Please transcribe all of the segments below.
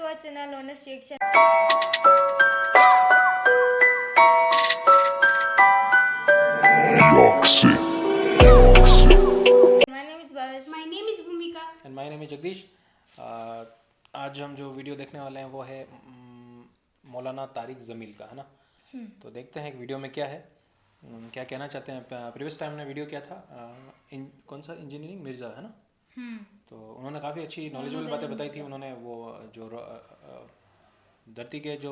our channel on a section. Yoxi. My name is Bhavesh. My name is Bhumika. And my name is Jagdish. आज हम जो video देखने वाले हैं वो है मौलाना तारिक जमील का, है ना। तो देखते हैं कि वीडियो में क्या है, क्या कहना चाहते हैं। प्रीवियस टाइम ने वीडियो किया था कौन सा इंजीनियरिंग मिर्ज़ा, है ना। तो उन्होंने काफ़ी अच्छी नॉलेजेबल बातें बताई थी। उन्होंने वो जो धरती के जो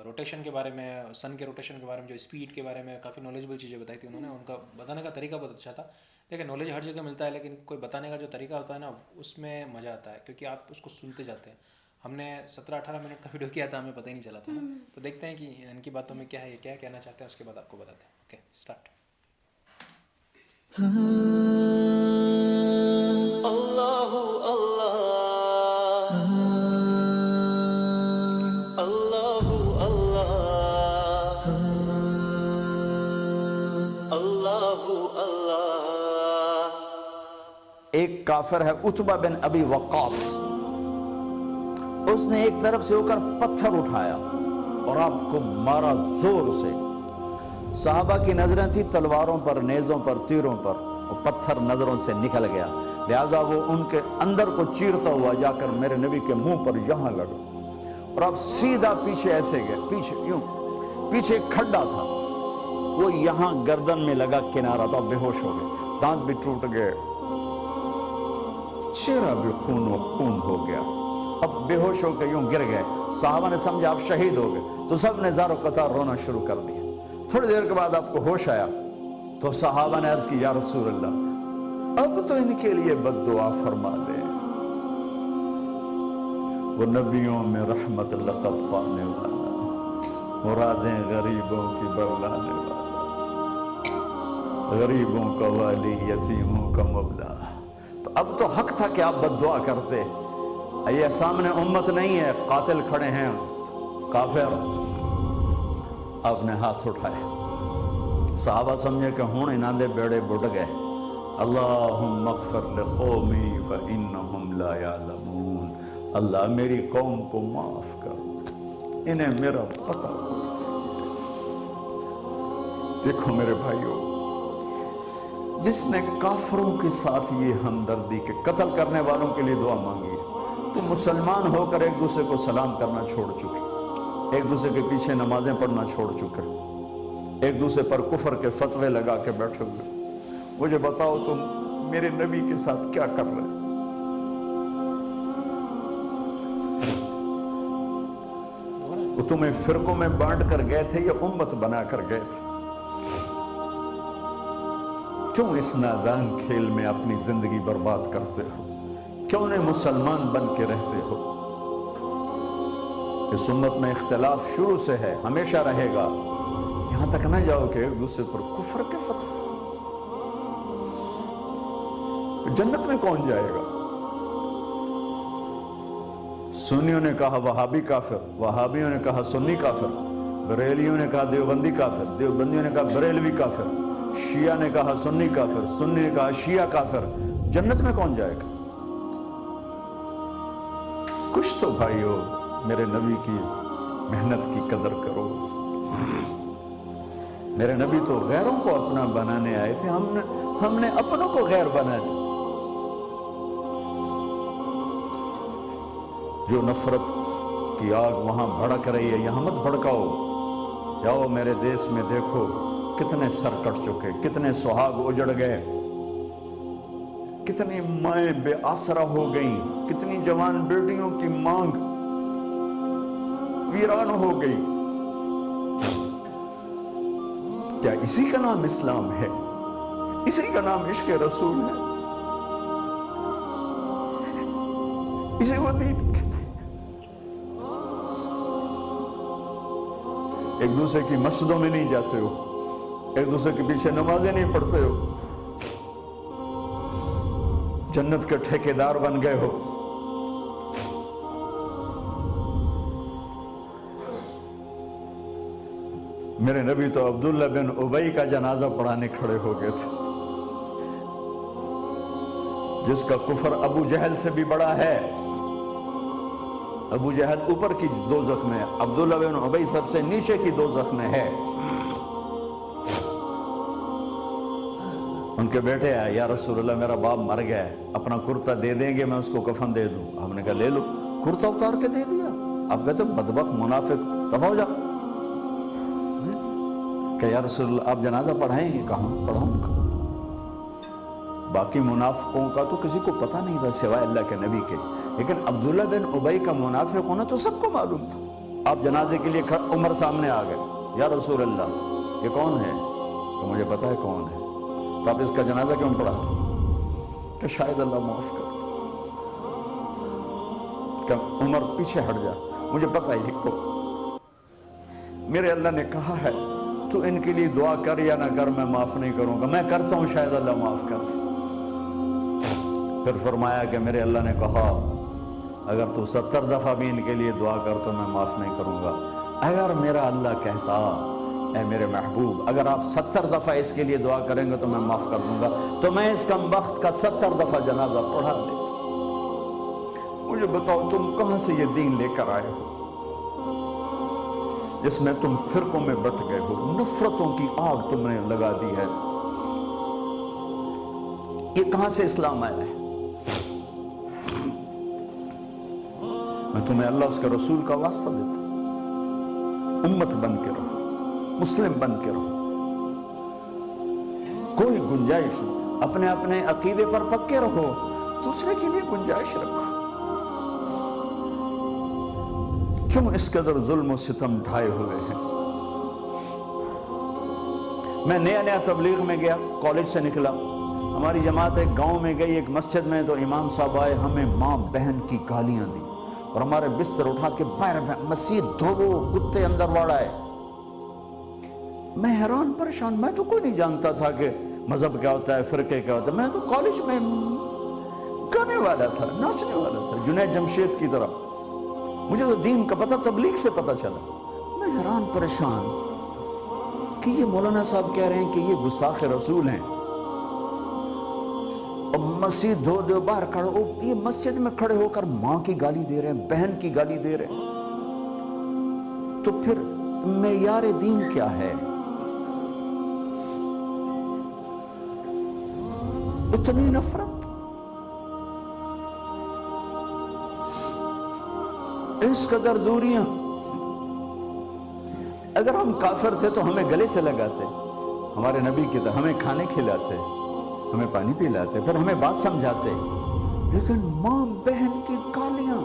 रोटेशन के बारे में, सन के रोटेशन के बारे में, जो स्पीड के बारे में काफ़ी नॉलेजेबल चीज़ें बताई थी उन्होंने। उनका बताने का तरीका बहुत अच्छा था। देखिए, नॉलेज हर जगह मिलता है, लेकिन कोई बताने का जो तरीका होता है ना, उसमें मज़ा आता है, क्योंकि आप उसको सुनते जाते हैं। हमने 17-18 मिनट का वीडियो किया था, हमें पता ही नहीं चला था ना। तो देखते हैं कि इनकी बातों में क्या है, ये क्या कहना चाहते हैं, उसके बाद आपको बताते हैं। Okay, start. Allahu Allah, Allahu Allah, Allahu Allah. एक काफिर है उतबा बिन अबी वक्कास, उसने एक तरफ से होकर पत्थर उठाया और आपको मारा जोर से। सहाबा की नजरें थी तलवारों पर, नेज़ों पर, तीरों पर, और पत्थर नजरों से निकल गया। लिहाजा वो उनके अंदर को चीरता हुआ जाकर मेरे नबी के मुंह पर यहां लगा, और अब सीधा पीछे ऐसे गए, पीछे यूं, पीछे खड्डा था, वो यहां गर्दन में लगा किनारा था। बेहोश हो गए, दांत भी टूट गए, चेहरा भी खून व खून हो गया। अब बेहोश होकर यूं गिर गए। साहबा ने समझा आप शहीद हो गए, तो सब ने ज़ारो कतार रोना शुरू कर दिया। थोड़ी देर के बाद आपको होश आया, तो साहबा ने अर्ज की, या रसूल अल्लाह, अब तो इनके लिए बद्दुआ फरमा दे। वो नबियों में रहमत लक़ब पाने वाला, मुरादें गरीबों की बरलाने वाला, गरीबों का वाली, यतीमों का मौला। तो अब तो हक था कि आप बद्दुआ करते। ये सामने उम्मत नहीं है, कातिल खड़े हैं, काफिर। आपने हाथ उठाए, साहबा समझे कि हुण इन्हां दे बेड़े बुड़ गए। अल्लाहुम्मा अग़फ़िर लिक़ौमी फ़इन्नहुम ला यअलमून। अल्लाह मेरी कौम को माफ कर, इन्हें मेरा पता। देखो मेरे भाइयों, जिसने काफिरों के साथ ये हमदर्दी के कत्ल करने वालों के लिए दुआ मांगी है, तो मुसलमान होकर एक दूसरे को सलाम करना छोड़ चुके, एक दूसरे के पीछे नमाजें पढ़ना छोड़ चुके, एक दूसरे पर कुफर के फतवे लगा के बैठे हुए। मुझे बताओ तुम मेरे नबी के साथ क्या कर रहे हो? वो तुम्हें फिरकों में बांट कर गए थे या उम्मत बना कर गए थे? क्यों इस नादान खेल में अपनी जिंदगी बर्बाद करते हो? क्यों नहीं मुसलमान बन के रहते हो? इस उम्मत में इख्तिलाफ शुरू से है, हमेशा रहेगा। यहां तक ना जाओ कि एक दूसरे पर कुफर के फतवे। जन्नत में कौन जाएगा? सुन्नियों ने कहा वहाबी काफिर, वहाबियों ने कहा सुन्नी काफिर, बरेलियों ने कहा देवबंदी काफिर, देवबंदियों ने कहा बरेलवी काफिर, शिया ने कहा सुन्नी काफिर, सुन्नी ने कहा शिया काफिर। जन्नत में कौन जाएगा? कुछ तो भाइयों मेरे नबी की मेहनत की कदर करो। मेरे नबी तो गैरों को अपना बनाने आए थे, हमने अपनों को गैर बना दिया। जो नफरत की आग वहां भड़क रही है, यहां मत भड़काओ। जाओ मेरे देश में देखो कितने सर कट चुके, कितने सुहाग उजड़ गए, कितनी माएं बेआसरा हो गईं, कितनी जवान बेटियों की मांग वीरान हो गई। क्या इसी का नाम इस्लाम है? इसी का नाम इश्क रसूल है? इसी को दीन कहते हैं। एक दूसरे की मस्जिदों में नहीं जाते हो, एक दूसरे के पीछे नमाजें नहीं पढ़ते हो, जन्नत के ठेकेदार बन गए हो। मेरे नबी तो अब्दुल्ला बिन उबई का जनाजा पढ़ाने खड़े हो गए थे, जिसका कुफर अबू जहल से भी बड़ा है। ابو جہل اوپر کی دوزخ میں، عبداللہ بن ابی سب سے نیچے کی دوزخ میں ہے۔ ان کے بیٹے آئے، یا رسول اللہ میرا باپ مر گیا ہے، اپنا کرتا دے دیں گے میں اس کو کفن دے دوں؟ آپ نے کہا لے لو، کرتا اتار کے دے دیا۔ آپ کہتے بدبخت منافق دفع ہو جا۔ کہ یا رسول اللہ آپ جنازہ پڑھائیں گے؟ کہاں پڑھاؤں گا؟ باقی منافقوں کا تو کسی کو پتہ نہیں تھا سوائے اللہ کے نبی کے، لیکن عبداللہ بن ابی کا منافق ہونا تو سب کو معلوم تھا۔ آپ جنازے کے لیے عمر سامنے آ گئے، یا رسول اللہ یہ کون ہے؟ کہ مجھے پتہ ہے کون ہے، تو آپ اس کا جنازہ کیوں پڑھا؟ کہ شاید اللہ معاف کر۔ کہ عمر پیچھے ہٹ جا، مجھے پتہ ہے کو میرے اللہ نے کہا ہے تو ان کے لیے دعا کر یا نہ کر، میں معاف نہیں کروں گا، میں کرتا ہوں شاید اللہ معاف کر دے۔ پھر فرمایا کہ میرے اللہ نے کہا اگر تو 70 دفعہ بھی ان کے لیے دعا کر تو میں معاف نہیں کروں گا۔ اگر میرا اللہ کہتا اے میرے محبوب اگر آپ 70 دفعہ اس کے لیے دعا کریں گے تو میں معاف کر دوں گا، تو میں اس کم بخت کا 70 دفعہ جنازہ پڑھا دیتا۔ مجھے بتاؤ تم کہاں سے یہ دین لے کر آئے ہو جس میں تم فرقوں میں بٹ گئے ہو، نفرتوں کی آگ تم نے لگا دی ہے؟ یہ کہاں سے اسلام آیا ہے؟ میں تمہیں اللہ اس کے رسول کا واسطہ دیتا ہوں، امت بن کے رہو، مسلم بن کے رہو، کوئی گنجائش نہیں، اپنے اپنے عقیدے پر پکے رہو، دوسرے کے لیے گنجائش رکھو۔ کیوں اس قدر ظلم و ستم ڈھائے ہوئے ہیں؟ میں نیا تبلیغ میں گیا، کالج سے نکلا، ہماری جماعت ایک گاؤں میں گئی، ایک مسجد میں، تو امام صاحب آئے، ہمیں ماں بہن کی گالیاں دی اور ہمارے بستر اٹھا کے باہر مسجد دھوو، کتے اندر واڑائے۔ میں حیران پریشان، میں تو کوئی نہیں جانتا تھا کہ مذہب کیا ہوتا ہے، فرقے کیا ہوتا ہے، میں تو کالج میں گانے والا تھا، ناچنے والا تھا، جنید جمشید کی طرح، مجھے تو دین کا پتہ تبلیغ سے پتہ چلا۔ میں حیران پریشان کہ یہ مولانا صاحب کہہ رہے ہیں کہ یہ گستاخ رسول ہیں، اور مسجد دھو دو باہر کھڑے ہو، یہ مسجد میں کھڑے ہو کر ماں کی گالی دے رہے ہیں، بہن کی گالی دے رہے ہیں، تو پھر معیار دین کیا ہے؟ اتنی نفرت، اس قدر دوریاں۔ اگر ہم کافر تھے تو ہمیں گلے سے لگاتے، ہمارے نبی کی طرح ہمیں کھانے کھلاتے، ہمیں پانی پلاتے، پھر ہمیں بات سمجھاتے، لیکن ماں بہن کی گالیاں،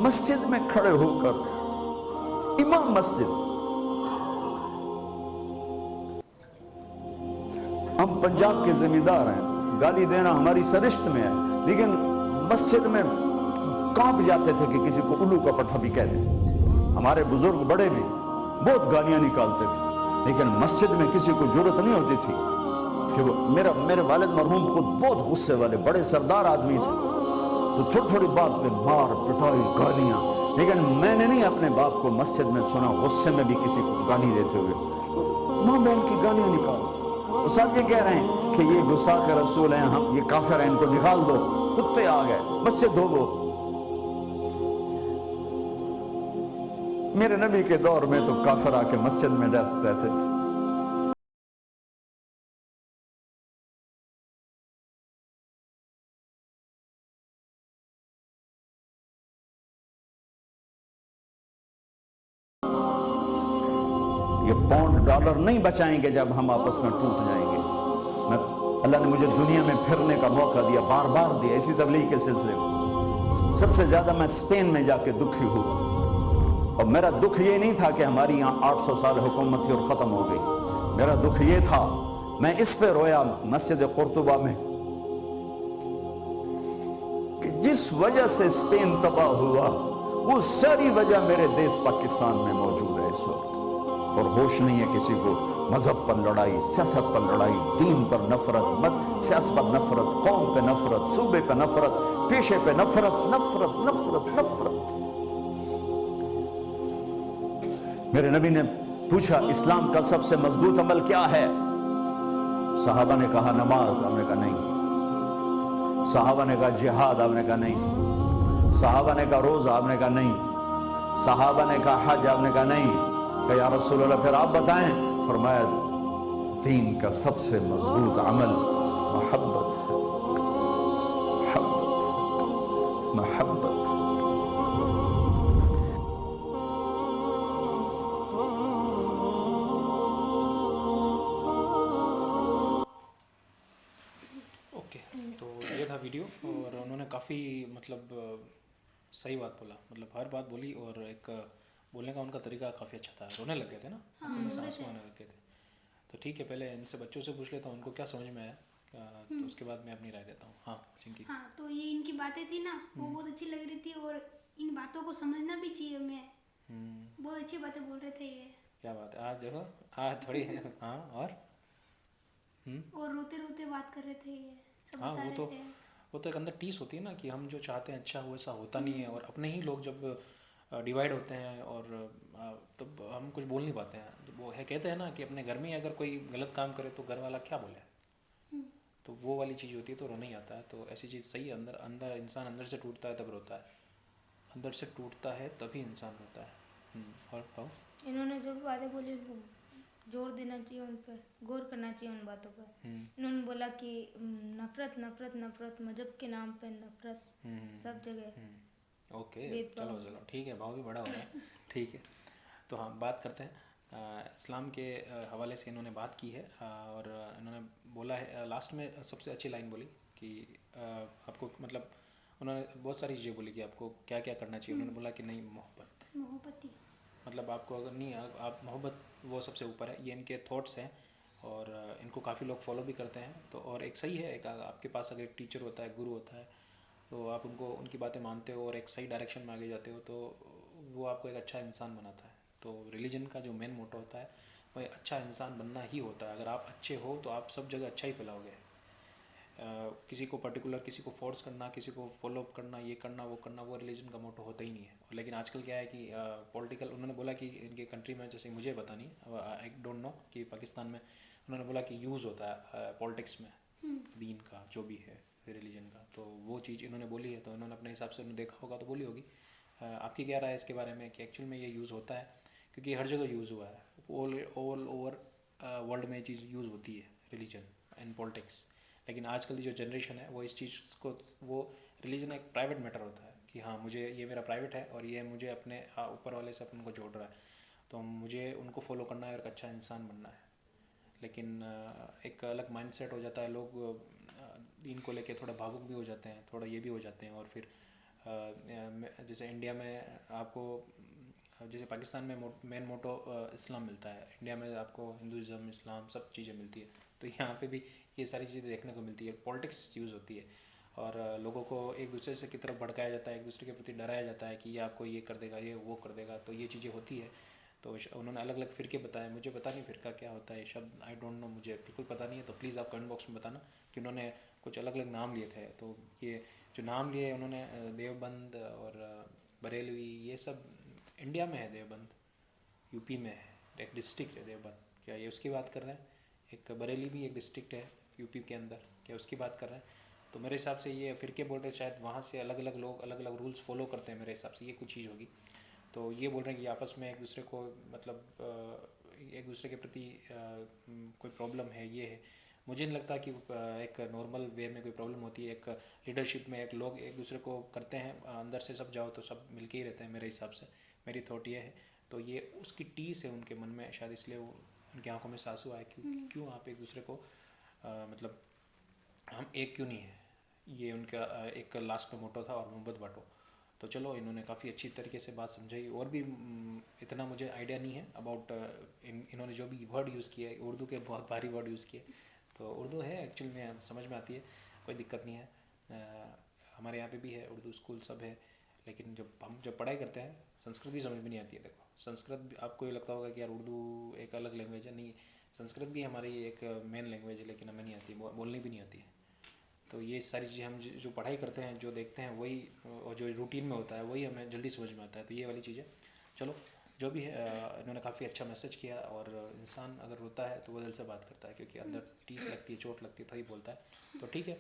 مسجد میں کھڑے ہو کر، امام مسجد۔ ہم پنجاب کے زمیندار ہیں، گالی دینا ہماری سرشت میں ہے، لیکن مسجد میں کانپ جاتے تھے کہ کسی کو الو کا پٹھا بھی کہہ دیں۔ ہمارے بزرگ بڑے بھی بہت گالیاں نکالتے تھے، لیکن مسجد میں کسی کو جرت نہیں ہوتی تھی کہ وہ میرے والد مرحوم خود بہت غصے والے بڑے سردار آدمی تھے، تو تھوڑی تھوڑی بات پہ مار پٹائی گالیاں، لیکن میں نے نہیں اپنے باپ کو مسجد میں سنا غصے میں بھی کسی کو گالی دیتے ہوئے۔ ماں بہن کی گالیاں نکالو، وہ ساتھ یہ کہہ رہے ہیں کہ یہ گستاخ رسول ہیں، ہم یہ کافر ہیں، ان کو نکال دو، کتے آ گئے، مسجد دھو۔ میرے نبی کے دور میں تو کافر آ کے مسجد میں رہتے تھے۔ یہ پاؤنڈ ڈالر نہیں بچائیں گے جب ہم آپس میں ٹوٹ جائیں گے۔ اللہ نے مجھے دنیا میں پھرنے کا موقع دیا، بار بار دیا، اسی تبلیغ کے سلسلے میں۔ سب سے زیادہ میں اسپین میں جا کے دکھی ہوا، اور میرا دکھ یہ نہیں تھا کہ ہماری یہاں 800 سال حکومت تھی اور ختم ہو گئی، میرا دکھ یہ تھا، میں اس پہ رویا مسجد قرطبہ میں کہ جس وجہ سے اسپین تباہ ہوا وہ ساری وجہ میرے دیس پاکستان میں موجود ہے اس وقت، اور ہوش نہیں ہے کسی کو۔ مذہب پر لڑائی، سیاست پر لڑائی، دین پر نفرت، سیاست پر نفرت، قوم پہ نفرت، صوبے پہ نفرت، پیشے پہ نفرت، نفرت نفرت نفرت۔ میرے نبی نے پوچھا اسلام کا سب سے مضبوط عمل کیا ہے؟ صحابہ نے کہا نماز، آپ نے کہا نہیں۔ صحابہ نے کہا جہاد، آپ نے کہا نہیں۔ सहाबा ने कहा रोज़ा, आपने कहा नहीं। सहाबा ने कहा हज, आपने कहा नहीं। कहा या रसूल अल्लाह फिर आप बताएं। फरमाया दीन का सबसे मजबूत अमल मोहब्बत है, मोहब्बत, मोहब्बत। ओके, तो ये था वीडियो और उन्होंने काफ़ी मतलब सही बात बोला, मतलब हर बात बोली और एक बोलने का उनका तरीका काफ़ी अच्छा था। रोने लग गए थे ना, आंखों में से आंसू आने लग गए थे। तो ठीक है, पहले इनसे बच्चों से पूछ लेता हूँ उनको क्या समझ में आया, तो उसके बाद मैं अपनी राय देता हूँ। हाँ चिंकी। हाँ, तो ये इनकी बातें थी ना, वो बहुत अच्छी लग रही थी और इन बातों को समझना भी चाहिए हमें। बहुत अच्छी बातें बोल रहे थे ये। क्या बात है, आज देखो आज थोड़ी हाँ और रोते रोते बात कर रहे थे ये, सब हाँ बता वो रहे तो थे। वो तो एक अंदर टीस होती है ना कि हम जो चाहते हैं अच्छा वो ऐसा होता नहीं है, और अपने ही लोग जब डिवाइड होते हैं और तब हम कुछ बोल नहीं पाते हैं। तो वो है, कहते हैं ना कि अपने घर में ही अगर कोई गलत काम करे तो घर वाला क्या बोले, तो वो वाली चीज़ होती है, तो रोना ही आता है। तो ऐसी चीज़ सही है, अंदर अंदर इंसान अंदर से टूटता है तब रोता है, अंदर से टूटता है तभी इंसान रोता है। और इन्होंने जो भी बातें बोली वो जोर देना चाहिए उन पर, गौर करना चाहिए उन बातों पर। इन्होंने बोला कि नफरत नफरत नफरत, मजहब के नाम पे नफरत सब जगह। ओके, भेदभाव। चलो चलो ठीक है, भाव भी बड़ा हो रहा है। ठीक है, तो हाँ बात करते हैं इस्लाम के हवाले से इन्होंने बात की है। और इन्होंने बोला है लास्ट में सबसे अच्छी लाइन बोली कि आपको मतलब उन्होंने बहुत सारी चीज़ें बोली कि आपको क्या क्या करना चाहिए। उन्होंने बोला कि नहीं, मोहब्बती। मतलब आपको अगर नहीं आप मोहब्बत वो सबसे ऊपर है, ये इनके थॉट्स हैं और इनको काफ़ी लोग फॉलो भी करते हैं। तो और एक सही है, एक आपके पास अगर एक टीचर होता है, गुरु होता है, तो आप उनको उनकी बातें मानते हो और एक सही डायरेक्शन में आगे जाते हो, तो वो आपको एक अच्छा इंसान बनाता है। तो रिलीजन का जो मेन मोटो होता है वो एक अच्छा इंसान बनना ही होता है। अगर आप अच्छे हो तो आप सब जगह अच्छा ही फैलाओगे। किसी को पर्टिकुलर किसी को फोर्स करना, किसी को फॉलो अप करना, ये करना वो करना, वो रिलीजन का मोटो होता ही नहीं है। लेकिन आजकल क्या है कि पॉलिटिकल, उन्होंने बोला कि इनके कंट्री में, जैसे मुझे पता नहीं, आई डोंट नो कि पाकिस्तान में उन्होंने बोला कि यूज़ होता है पॉलिटिक्स में दीन का जो भी है रिलीजन का, तो वो चीज़ इन्होंने बोली है। तो इन्होंने अपने हिसाब से देखा होगा तो बोली होगी। आपकी क्या राय है इसके बारे में कि एक्चुअल में ये यूज़ होता है? क्योंकि हर जगह यूज़ हुआ है, ऑल ओवर वर्ल्ड में ये चीज़ यूज़ होती है, रिलीजन एंड पॉलिटिक्स। लेकिन आजकल की जो जनरेशन है वो इस चीज़ को, वो रिलीजन एक प्राइवेट मैटर होता है कि हाँ मुझे ये मेरा प्राइवेट है और ये मुझे अपने ऊपर वाले से अपन को जोड़ रहा है, तो मुझे उनको फॉलो करना है और एक अच्छा इंसान बनना है। लेकिन एक अलग माइंडसेट हो जाता है, लोग दीन को लेके थोड़ा भावुक भी हो जाते हैं, थोड़ा ये भी हो जाते हैं। और फिर जैसे इंडिया में आपको, जैसे पाकिस्तान में मेन मोटो इस्लाम मिलता है, इंडिया में आपको हिंदुज़म इस्लाम सब चीज़ें मिलती है। तो यहाँ पे भी ये सारी चीज़ें देखने को मिलती है, पॉलिटिक्स यूज़ होती है और लोगों को एक दूसरे से की तरफ भड़काया जाता है, एक दूसरे के प्रति डराया जाता है कि ये आपको ये कर देगा, ये वो कर देगा। तो ये चीज़ें होती है। तो उन्होंने अलग अलग फ़िरके बताए, मुझे पता नहीं फ़िरका क्या होता है, शब्द आई डोंट नो, मुझे बिल्कुल पता नहीं है। तो प्लीज़ आप कमेंट बॉक्स में बताना कि उन्होंने कुछ अलग अलग नाम लिए थे। तो ये जो नाम लिए उन्होंने, देवबंद और बरेलवी, ये सब इंडिया में है। देवबंद यूपी में है, एक डिस्ट्रिक्ट है देवबंद। क्या ये उसकी बात कर रहे हैं? एक बरेली भी एक डिस्ट्रिक्ट है यूपी के अंदर, क्या उसकी बात कर रहे हैं? तो मेरे हिसाब से ये फ़िरके बोल रहे हैं, शायद वहाँ से अलग अलग लोग अलग अलग रूल्स फॉलो करते हैं, मेरे हिसाब से ये कुछ चीज़ होगी। तो ये बोल रहे हैं कि आपस में एक दूसरे को मतलब एक दूसरे के प्रति कोई प्रॉब्लम है, ये है। मुझे नहीं लगता कि एक नॉर्मल वे में कोई प्रॉब्लम होती है। एक लीडरशिप में एक लोग एक दूसरे को करते हैं, अंदर से सब जाओ तो सब मिलके ही रहते हैं, मेरे हिसाब से। मेरी थॉट ये है। तो ये उसकी टीस है उनके मन में, शायद इसलिए वो उनकी आंखों में आंसू आए। क्यों आप एक दूसरे को मतलब हम एक क्यों नहीं है, ये उनका एक लास्ट में मोटो था, और मोहब्बत बांटो। तो चलो, इन्होंने काफ़ी अच्छी तरीके से बात समझाई। और भी इतना मुझे आइडिया नहीं है अबाउट इन्होंने जो भी वर्ड यूज़ किया है, उर्दू के बहुत भारी वर्ड यूज़ किए। तो उर्दू है एक्चुअल में समझ में आती है, कोई दिक्कत नहीं है। हमारे यहाँ पे भी है उर्दू स्कूल सब है। लेकिन जब पढ़ाई करते हैं, संस्कृत भी समझ में नहीं आती है। देखो संस्कृत आपको ये लगता होगा कि यार उर्दू एक अलग लैंग्वेज है, नहीं, संस्कृत भी हमारी एक मेन लैंग्वेज है, लेकिन हमें नहीं आती, बोलनी भी नहीं आती है। तो ये सारी चीज़ें हम जो पढ़ाई करते हैं, जो देखते हैं, वही, और जो रूटीन में होता है वही हमें जल्दी समझ में आता है। तो ये वाली चीज़ें, चलो जो भी है इन्होंने काफ़ी अच्छा मैसेज किया। और इंसान अगर रोता है तो वो दिल से बात करता है, क्योंकि अंदर टीस लगती है, चोट लगती है, तभी बोलता है। तो ठीक है,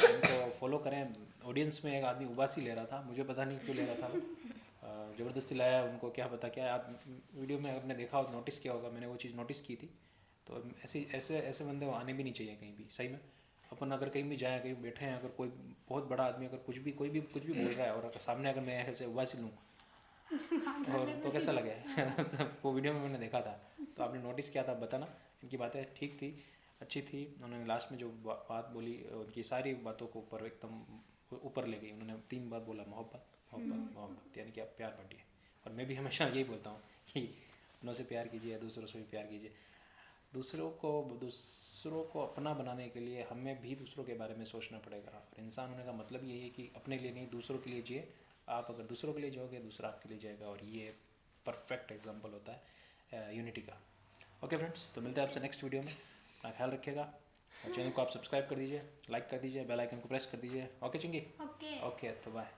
इनको फॉलो करें। ऑडियंस में एक आदमी उबासी ले रहा था, मुझे पता नहीं क्यों ले रहा था वो, ज़बरदस्ती लाया, उनको क्या पता क्या। आप वीडियो में आपने देखा हो, नोटिस किया होगा, मैंने वो चीज़ नोटिस की थी। तो ऐसे बंदे आने भी नहीं चाहिए कहीं भी, सही में। अपन अगर कहीं भी जाएँ, कहीं बैठे हैं, अगर कोई बहुत बड़ा आदमी अगर कुछ भी बोल रहा है और सामने अगर मैं ऐसे उबासी लूँ और तो कैसा लगे तो वो वीडियो में मैंने देखा था, तो आपने नोटिस किया था, बताना। इनकी बातें ठीक थी, अच्छी थी। उन्होंने लास्ट में जो बात बोली, उनकी सारी बातों को ऊपर एकदम ऊपर ले गई। उन्होंने 3 बार बोला मोहब्बत मोहब्बत मोहब्बत, यानी कि आप प्यार बांटिए। और मैं भी हमेशा यही बोलता हूँ कि अपनों से प्यार कीजिए, दूसरों से भी प्यार कीजिए। दूसरों को अपना बनाने के लिए हमें भी दूसरों के बारे में सोचना पड़ेगा। और इंसान होने का मतलब यही है कि अपने लिए नहीं, दूसरों के लिए जिए। आप अगर दूसरों के लिए जाओगे, दूसरा आपके लिए जाएगा। और ये परफेक्ट एग्जांपल होता है यूनिटी का। ओके फ्रेंड्स, तो मिलते हैं आपसे नेक्स्ट वीडियो में। अपना ख्याल रखिएगा और चैनल को आप सब्सक्राइब कर दीजिए, लाइक कर दीजिए, बेल आइकन को प्रेस कर दीजिए। ओके चिंगी? ओके। ओके, तो बाय।